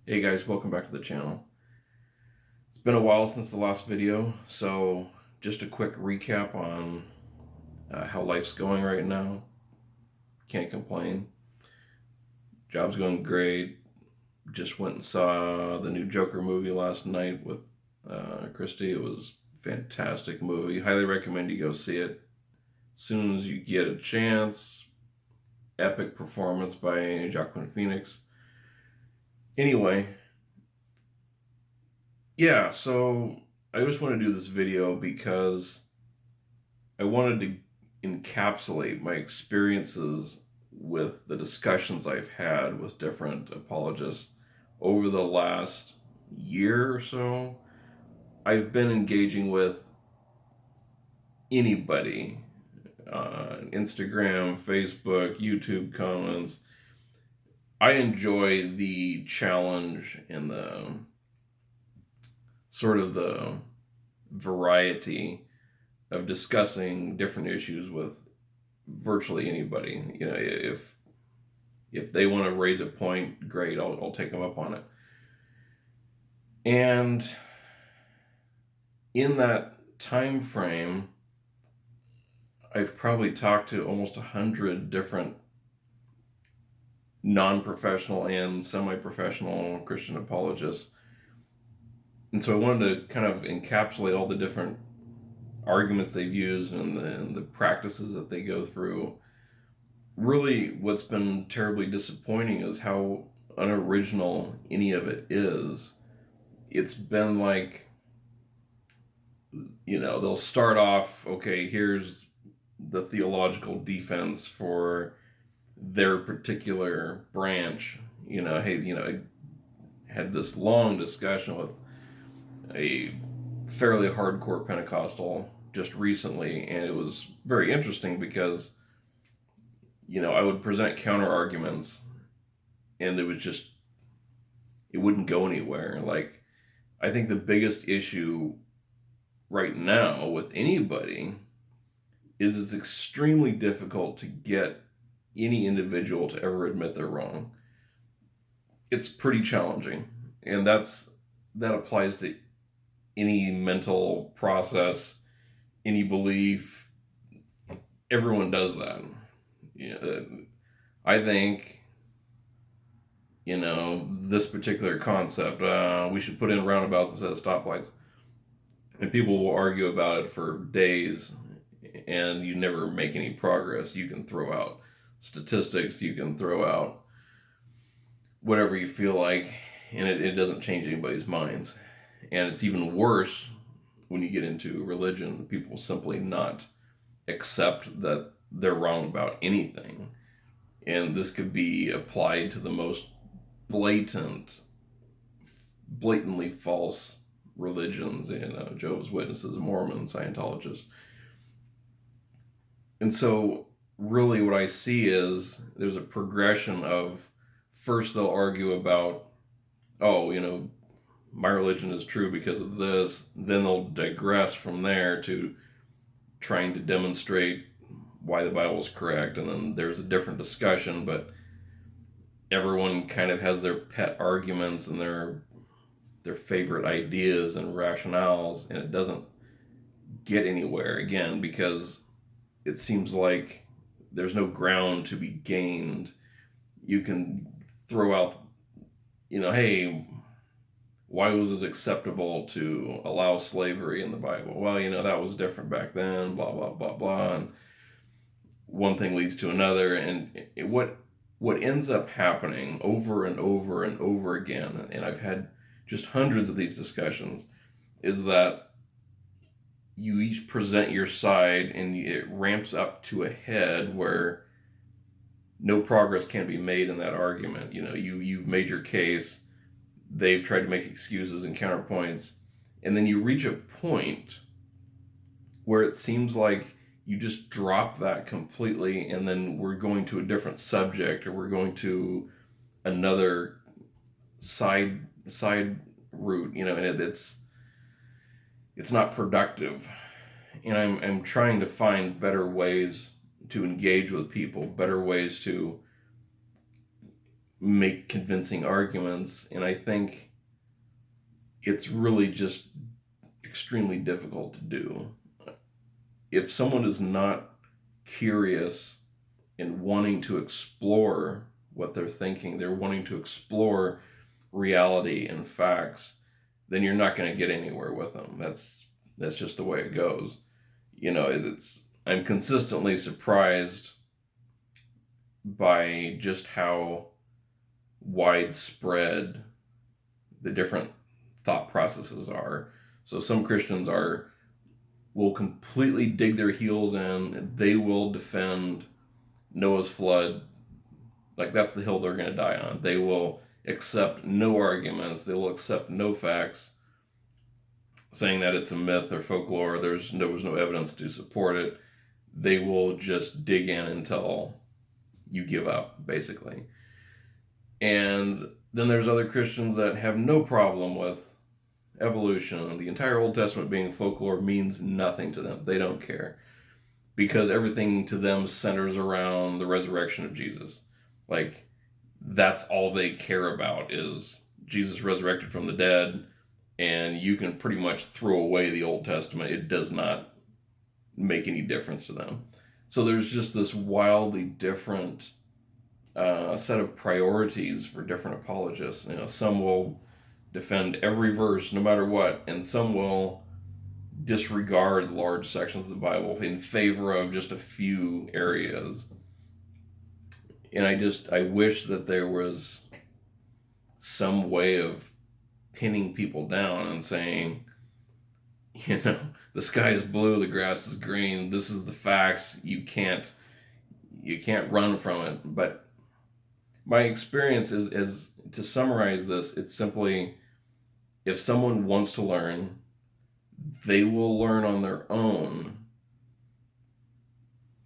Hey guys, welcome back to the channel. It's been a while since the last video, so just a quick recap on how life's going right now. Can't complain. Job's going great. Just went and saw the new Joker movie last night with Christy. It was a fantastic movie. Highly recommend you go see it as soon as you get a chance. Epic performance by Joaquin Phoenix. Anyway, yeah, so I just want to do this video because I wanted to encapsulate my experiences with the discussions I've had with different apologists over the last year or so. I've been engaging with anybody on Instagram, Facebook, YouTube comments. I enjoy the challenge and the sort of the variety of discussing different issues with virtually anybody. You know, if they want to raise a point, great, I'll take them up on it. And in that time frame, I've probably talked to almost 100 different non-professional and semi-professional Christian apologists. And so I wanted to kind of encapsulate all the different arguments they've used and the practices that they go through. Really, what's been terribly disappointing is how unoriginal any of it is. It's been like, you know, they'll start off, okay, here's the theological defense for their particular branch. You know, hey, you know, I had this long discussion with a fairly hardcore Pentecostal just recently, and it was very interesting because, you know, I would present counter arguments, and it wouldn't go anywhere. Like, I think the biggest issue right now with anybody is it's extremely difficult to get any individual to ever admit they're wrong. It's pretty challenging, and that applies to any mental process, any belief. Everyone does that. You know, I think, you know, this particular concept, we should put in roundabouts instead of stoplights. And people will argue about it for days, and you never make any progress. You can throw out statistics, you can throw out whatever you feel like, and it doesn't change anybody's minds. And it's even worse when you get into religion. People simply not accept that they're wrong about anything. And this could be applied to the most blatantly false religions, you know, Jehovah's Witnesses, Mormons, Scientologists. And so really what I see is there's a progression of, first they'll argue about, oh, you know, my religion is true because of this. Then they'll digress from there to trying to demonstrate why the Bible is correct. And then there's a different discussion, but everyone kind of has their pet arguments and their favorite ideas and rationales, and it doesn't get anywhere, again, because it seems like there's no ground to be gained. You can throw out, you know, hey, why was it acceptable to allow slavery in the Bible? Well, you know, that was different back then, blah, blah, blah, blah. And one thing leads to another. And what ends up happening over and over and over again, and I've had just hundreds of these discussions, is that you each present your side and it ramps up to a head where no progress can be made in that argument. You know, you've made your case, they've tried to make excuses and counterpoints, and then you reach a point where it seems like you just drop that completely, and then we're going to a different subject, or we're going to another side route, you know, and it's not productive. And I'm trying to find better ways to engage with people, better ways to make convincing arguments, and I think it's really just extremely difficult to do. If someone is not curious and wanting to explore what they're thinking, they're wanting to explore reality and facts, then you're not going to get anywhere with them. That's just the way it goes. I'm consistently surprised by just how widespread the different thought processes are. So some Christians will completely dig their heels in. They will defend Noah's flood. Like, that's the hill they're going to die on. They will accept no arguments. They will accept no facts, saying that it's a myth or folklore. There was no evidence to support it. They will just dig in until you give up, basically. And then there's other Christians that have no problem with evolution. The entire Old Testament being folklore means nothing to them. They don't care, because everything to them centers around the resurrection of Jesus. Like, that's all they care about, is Jesus resurrected from the dead, and you can pretty much throw away the Old Testament. It does not make any difference to them. So there's just this wildly different set of priorities for different apologists. Some will defend every verse no matter what, and some will disregard large sections of the Bible in favor of just a few areas. And I wish that there was some way of pinning people down and saying, the sky is blue, the grass is green, this is the facts, you can't run from it. But my experience is to summarize this, it's simply, if someone wants to learn, they will learn on their own.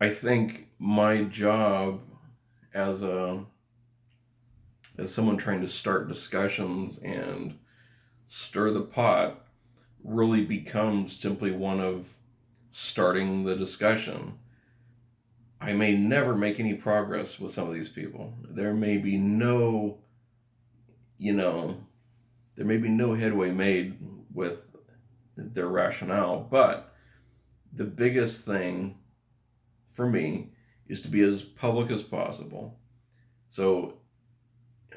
I think my job as someone trying to start discussions and stir the pot really becomes simply one of starting the discussion. I may never make any progress with some of these people. There may be no headway made with their rationale, but the biggest thing for me is to be as public as possible. So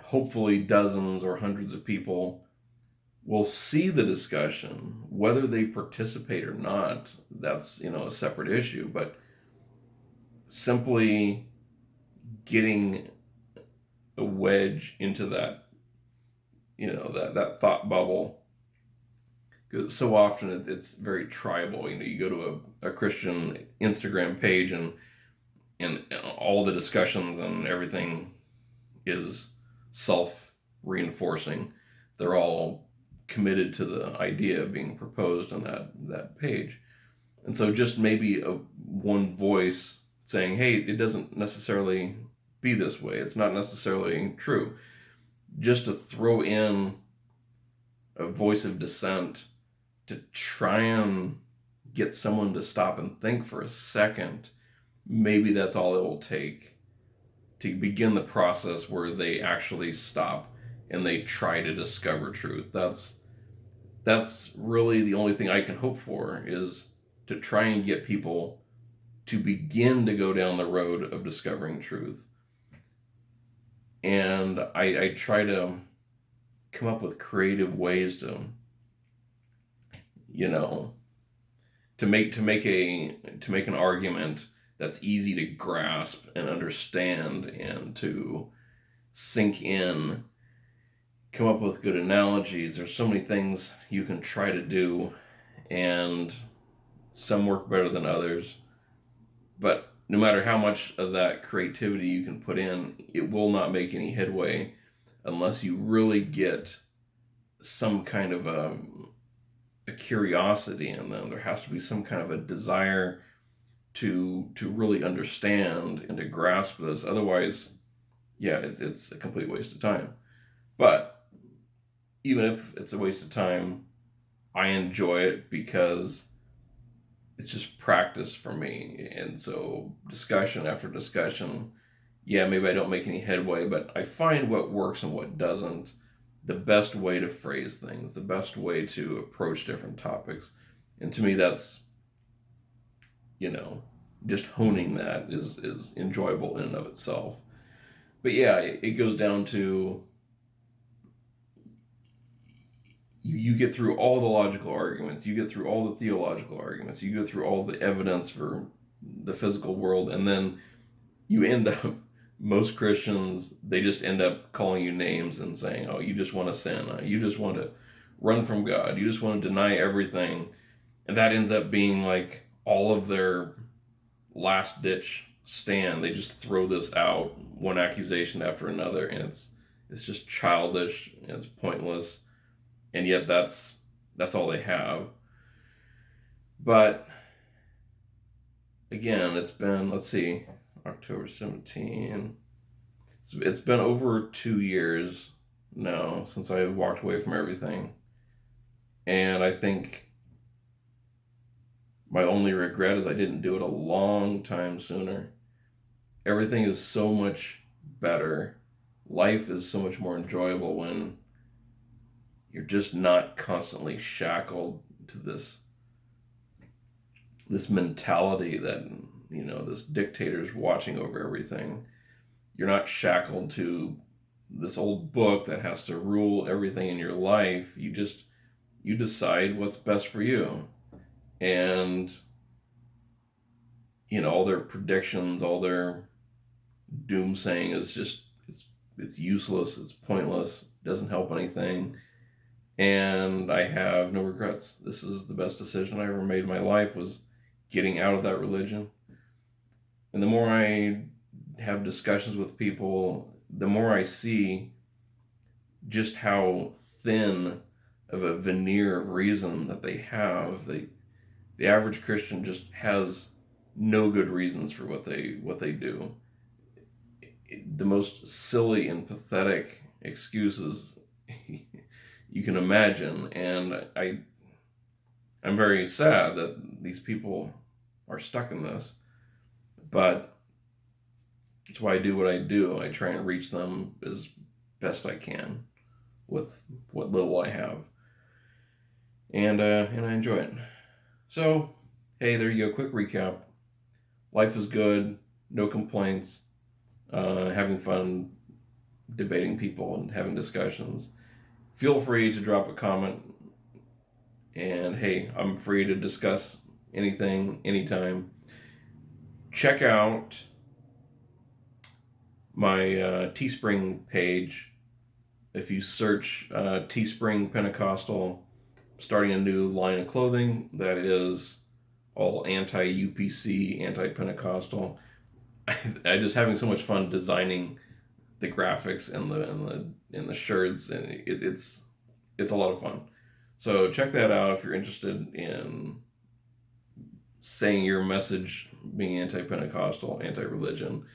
hopefully dozens or hundreds of people will see the discussion, whether they participate or not. That's, a separate issue, but simply getting a wedge into that, that thought bubble. Because so often it's very tribal. You go to a Christian Instagram page and all the discussions and everything is self-reinforcing. They're all committed to the idea being proposed on that page. And so just maybe one voice saying, hey, it doesn't necessarily be this way. It's not necessarily true. Just to throw in a voice of dissent to try and get someone to stop and think for a second, maybe that's all it will take to begin the process where they actually stop and they try to discover truth. That's really the only thing I can hope for, is to try and get people to begin to go down the road of discovering truth. And I try to come up with creative ways to make an argument that's easy to grasp and understand and to sink in. Come up with good analogies. There's so many things you can try to do, and some work better than others. But no matter how much of that creativity you can put in, it will not make any headway unless you really get some kind of a curiosity in them. There has to be some kind of a desire to really understand and to grasp this. Otherwise, it's a complete waste of time. But even if it's a waste of time, I enjoy it because it's just practice for me. And so discussion after discussion yeah, maybe I don't make any headway, but I find what works and what doesn't, the best way to phrase things, the best way to approach different topics. And to me, that's, just honing that is enjoyable in and of itself. But yeah, it goes down to you get through all the logical arguments, you get through all the theological arguments, you go through all the evidence for the physical world, and then you end up, most Christians, they just end up calling you names and saying, oh, you just want to sin, you just want to run from God, you just want to deny everything. And that ends up being like all of their last ditch stand. They just throw this out, one accusation after another, and it's just childish and it's pointless. And yet that's all they have. But again, it's been, let's see, October 17. It's been over 2 years now since I walked away from everything. And I think my only regret is I didn't do it a long time sooner. Everything is so much better. Life is so much more enjoyable when you're just not constantly shackled to this mentality that, this dictator's watching over everything. You're not shackled to this old book that has to rule everything in your life. You decide what's best for you. And, all their predictions, all their doomsaying is just, it's useless, it's pointless, doesn't help anything. And I have no regrets. This is the best decision I ever made in my life, was getting out of that religion. And the more I have discussions with people, the more I see just how thin of a veneer of reason that they have. The average Christian just has no good reasons for what they do. The most silly and pathetic excuses you can imagine, and I'm very sad that these people are stuck in this, but that's why I do what I do. I try and reach them as best I can with what little I have, and I enjoy it. So, hey, there you go. Quick recap. Life is good. No complaints. Having fun debating people and having discussions. Feel free to drop a comment. And hey, I'm free to discuss anything, anytime. Check out my Teespring page. If you search Teespring Pentecostal, starting a new line of clothing that is all anti-UPC, anti-Pentecostal. I'm just having so much fun designing the graphics and the shirts, and it's a lot of fun. So check that out if you're interested in saying your message being anti-Pentecostal, anti-religion.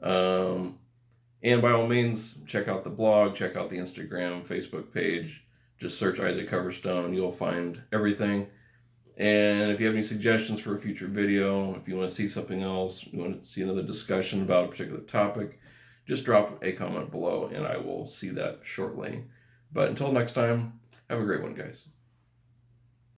And by all means, check out the blog, check out the Instagram, Facebook page. Just search Isaac Coverstone, you'll find everything. And if you have any suggestions for a future video, if you want to see something else, you want to see another discussion about a particular topic, just drop a comment below and I will see that shortly. But until next time, have a great one, guys.